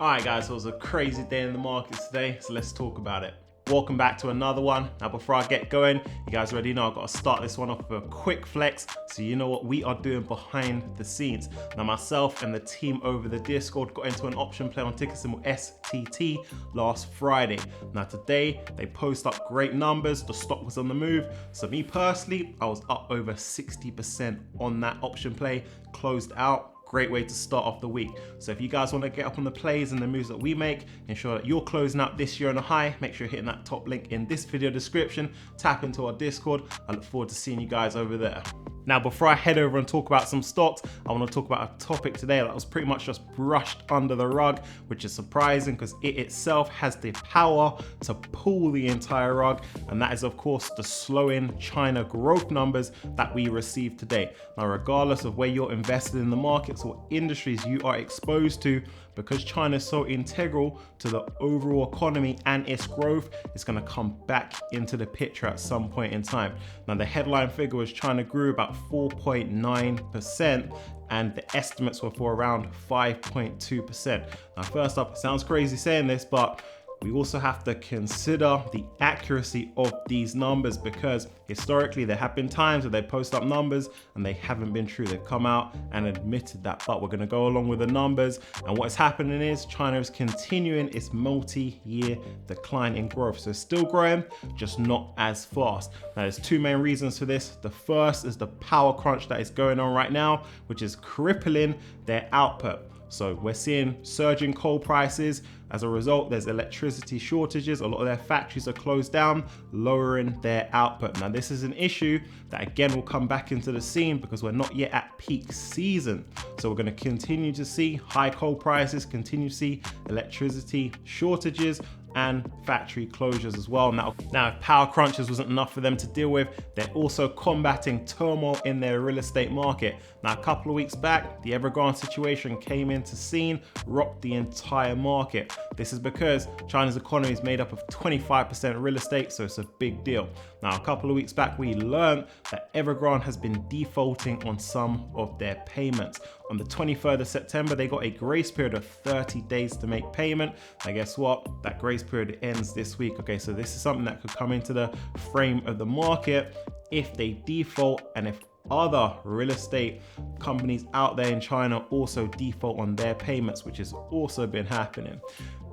Alright guys, so it was a crazy day in the markets today, so let's talk about it. Welcome back to another one. Now before I get going, you guys already know I've got to start this one off with a quick flex so you know what we are doing behind the scenes. Now myself and the team over the Discord got into an option play on ticker symbol STT last Friday. Now today they post up great numbers, the stock was on the move. So me personally, I was up over 60% on that option play, closed out. Great way to start off the week. So if you guys want to get up on the plays and the moves that we make, ensure that you're closing out this year on a high, make sure you're hitting that top link in this video description, tap into our Discord. I look forward to seeing you guys over there. Now, before I head over and talk about some stocks, I want to talk about a topic today that was pretty much just brushed under the rug, which is surprising because it itself has the power to pull the entire rug. And that is, of course, the slowing China growth numbers that we received today. Now, regardless of where you're invested in the markets or industries you are exposed to, because China is so integral to the overall economy and its growth, it's going to come back into the picture at some point in time. Now, the headline figure was China grew about 4.9%, and the estimates were for around 5.2%. Now, first up, it sounds crazy saying this, but we also have to consider the accuracy of these numbers, because historically there have been times where they post up numbers and they haven't been true. They've come out and admitted that, but we're going to go along with the numbers. And what's happening is China is continuing its multi-year decline in growth. So it's still growing, just not as fast. Now there's two main reasons for this. The first is the power crunch that is going on right now, which is crippling their output. So we're seeing surging coal prices. As a result, there's electricity shortages. A lot of their factories are closed down, lowering their output. Now, this is an issue that again will come back into the scene because we're not yet at peak season. So we're going to continue to see high coal prices, continue to see electricity shortages and factory closures as well. Now, if power crunches wasn't enough for them to deal with, they're also combating turmoil in their real estate market. Now, a couple of weeks back, the Evergrande situation came into scene, rocked the entire market. This is because China's economy is made up of 25% real estate, so it's a big deal. Now, a couple of weeks back, we learned that Evergrande has been defaulting on some of their payments. On the 23rd of September, they got a grace period of 30 days to make payment. Now, guess what? That grace period ends this week. Okay, so this is something that could come into the frame of the market if they default, and if other real estate companies out there in China also default on their payments, which has also been happening.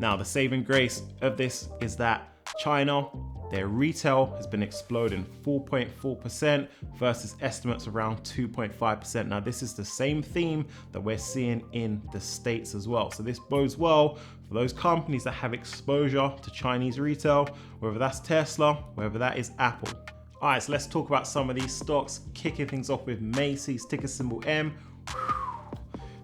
Now, the saving grace of this is that China, their retail has been exploding 4.4% versus estimates around 2.5%. Now, this is the same theme that we're seeing in the States as well. So this bodes well for those companies that have exposure to Chinese retail, whether that's Tesla, whether that is Apple. All right, so let's talk about some of these stocks, kicking things off with Macy's, ticker symbol M.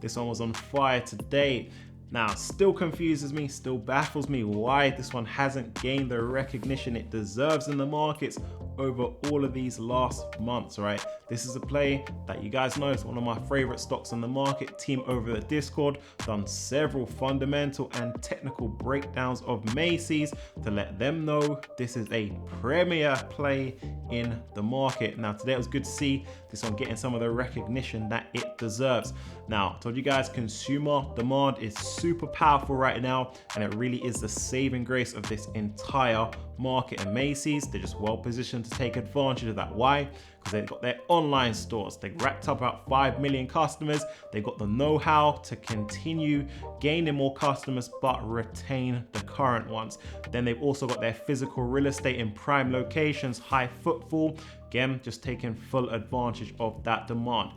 This one was on fire today. Now, still confuses me, still baffles me why this one hasn't gained the recognition it deserves in the markets over all of these last months, right? This is a play that you guys know is one of my favorite stocks on the market. Team over the Discord done several fundamental and technical breakdowns of Macy's to let them know this is a premier play in the market. Now, today it was good to see this one getting some of the recognition that it deserves. Now, I told you guys consumer demand is super powerful right now, and it really is the saving grace of this entire market. And Macy's, they're just well positioned to take advantage of that. Why? Because they've got their online stores. They racked up about 5 million customers. They've got the know-how to continue gaining more customers but retain the current ones. Then they've also got their physical real estate in prime locations, high footfall. Again, just taking full advantage of that demand.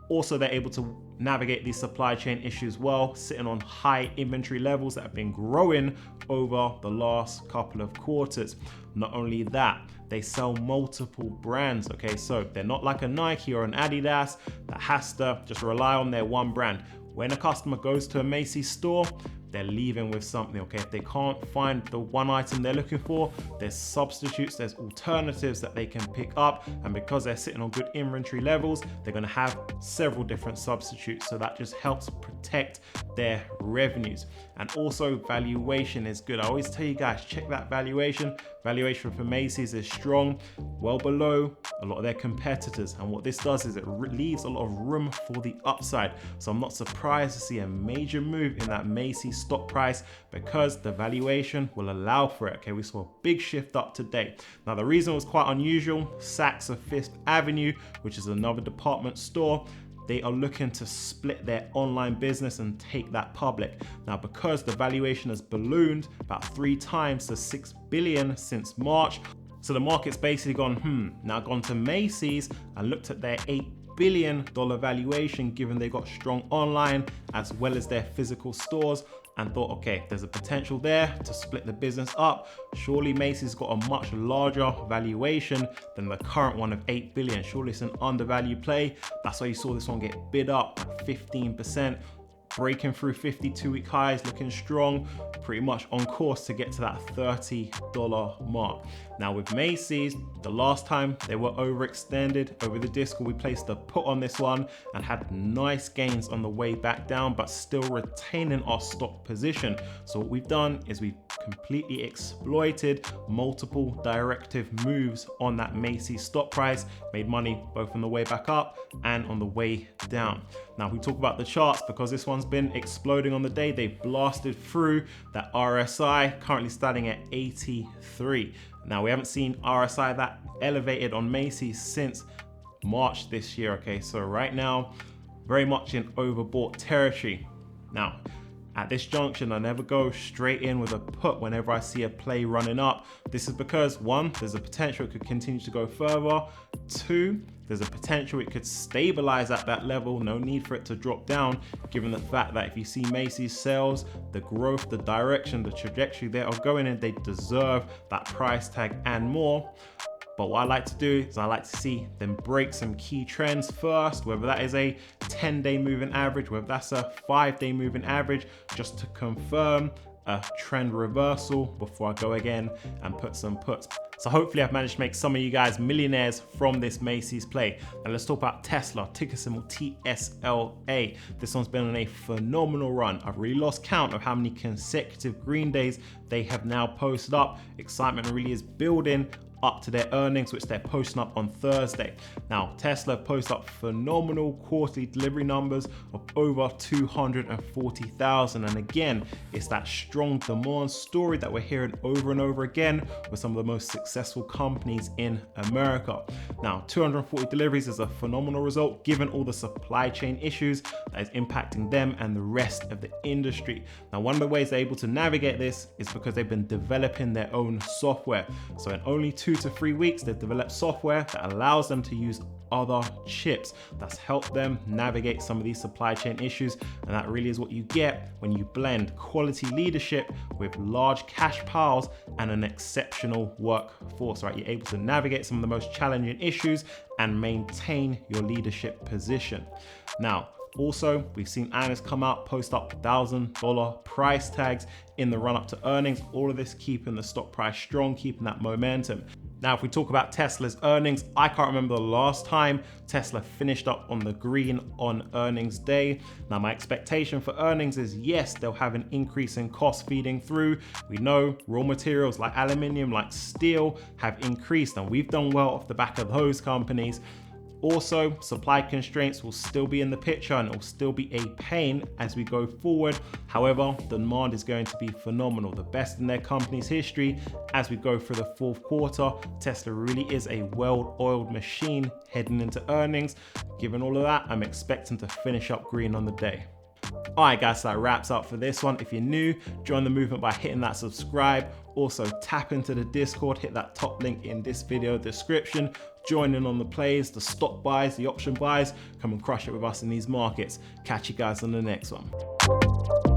Also, they're able to navigate these supply chain issues well, sitting on high inventory levels that have been growing over the last couple of quarters. Not only that, they sell multiple brands, okay? So they're not like a Nike or an Adidas that has to just rely on their one brand. When a customer goes to a Macy's store, they're leaving with something, okay? If they can't find the one item they're looking for, there's substitutes, there's alternatives that they can pick up. And because they're sitting on good inventory levels, they're gonna have several different substitutes. So that just helps protect their revenues. And also valuation is good. I always tell you guys, check that valuation. Valuation for Macy's is strong, well below a lot of their competitors. And what this does is it leaves a lot of room for the upside. So I'm not surprised to see a major move in that Macy's stock price because the valuation will allow for it. Okay, we saw a big shift up today. Now, the reason it was quite unusual, Saks of Fifth Avenue, which is another department store, they are looking to split their online business and take that public. Now, because the valuation has ballooned about 3 times to 6 billion since March, so the market's basically now gone to Macy's and looked at their $8 billion valuation, given they got strong online as well as their physical stores, and thought, okay, there's a potential there to split the business up. Surely Macy's got a much larger valuation than the current one of 8 billion. Surely it's an undervalued play. That's why you saw this one get bid up 15%. Breaking through 52-week highs, looking strong, pretty much on course to get to that $30 mark. Now with Macy's, the last time they were overextended over the Discord, we placed a put on this one and had nice gains on the way back down, but still retaining our stock position. So what we've done is we've completely exploited multiple directive moves on that Macy's stock price, made money both on the way back up and on the way down. Now we talk about the charts, because this one's been exploding on the day. They blasted through that RSI, currently standing at 83. Now we haven't seen RSI that elevated on Macy's since March this year. Okay, so right now, very much in overbought territory. Now, at this junction, I never go straight in with a put whenever I see a play running up. This is because 1, there's a potential it could continue to go further. 2, there's a potential it could stabilize at that level. No need for it to drop down, given the fact that if you see Macy's sales, the growth, the direction, the trajectory they are going in, they deserve that price tag and more. But what I like to do is I like to see them break some key trends first, whether that is a 10-day moving average, whether that's a 5-day moving average, just to confirm a trend reversal before I go again and put some puts. So hopefully I've managed to make some of you guys millionaires from this Macy's play. Now let's talk about Tesla, ticker symbol TSLA. This one's been on a phenomenal run. I've really lost count of how many consecutive green days they have now posted up. Excitement really is building up to their earnings, which they're posting up on Thursday. Now, Tesla posts up phenomenal quarterly delivery numbers of over 240,000. And again, it's that strong demand story that we're hearing over and over again with some of the most successful companies in America. Now, 240 deliveries is a phenomenal result given all the supply chain issues that is impacting them and the rest of the industry. Now, one of the ways they're able to navigate this is because they've been developing their own software. So in only 2 to 3 weeks, they've developed software that allows them to use other chips. That's helped them navigate some of these supply chain issues. And that really is what you get when you blend quality leadership with large cash piles and an exceptional workforce, right? You're able to navigate some of the most challenging issues and maintain your leadership position. Now, also, we've seen analysts come out, post up $1,000 price tags in the run up to earnings. All of this keeping the stock price strong, keeping that momentum. Now, if we talk about Tesla's earnings, I can't remember the last time Tesla finished up on the green on earnings day. Now, my expectation for earnings is yes, they'll have an increase in cost feeding through. We know raw materials like aluminium, like steel have increased, and we've done well off the back of those companies. Also, supply constraints will still be in the picture and it will still be a pain as we go forward. However, the demand is going to be phenomenal, the best in their company's history. As we go through the fourth quarter, Tesla really is a well-oiled machine heading into earnings. Given all of that, I'm expecting to finish up green on the day. Alright guys, so that wraps up for this one. If you're new, join the movement by hitting that subscribe. Also tap into the Discord, hit that top link in this video description. Join in on the plays, the stock buys, the option buys. Come and crush it with us in these markets. Catch you guys on the next one.